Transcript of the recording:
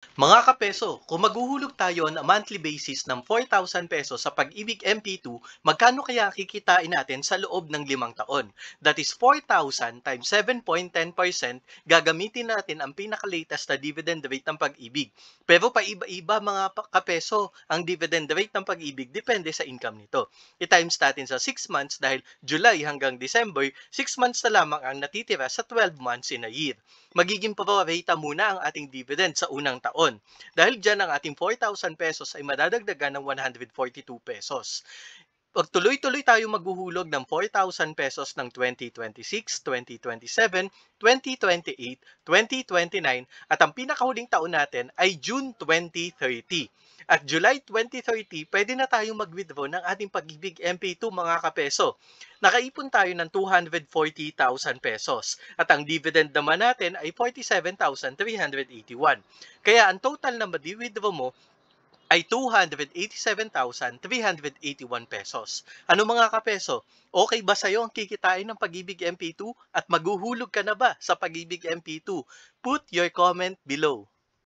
Mga kapeso, kung maghuhulog tayo on a monthly basis ng 4,000 pesos sa Pag-ibig MP2, magkano kaya kikitain natin sa loob ng 5 taon? That is 4,000 times 7.10%, gagamitin natin ang pinaka-latest na dividend rate ng Pag-ibig. Pero paiba-iba mga kapeso ang dividend rate ng Pag-ibig depende sa income nito. I-times natin sa 6 months dahil July hanggang December, 6 months na lamang ang natitira sa 12 months in a year. Magiging prorata muna ang ating dividend sa unang taon. Dahil dyan ang ating 4,000 pesos ay madadagdagan ng 142 pesos. Pag tuloy-tuloy tayo maghuhulog ng 4,000 pesos ng 2026, 2027, 2028, 2029 at ang pinakahuling taon natin ay June 2030. At July 2030, pwede na tayong mag-withdraw ng ating Pag-ibig MP2 mga kapeso. Nakaipon tayo ng 240,000 pesos at ang dividend naman natin ay 47,381. Kaya ang total na madi-withdraw mo ay 287,381 pesos. Ano mga kapeso? Okay ba sa'yo ang kikitain ng Pag-ibig MP2 at maghuhulog ka na ba sa Pag-ibig MP2? Put your comment below.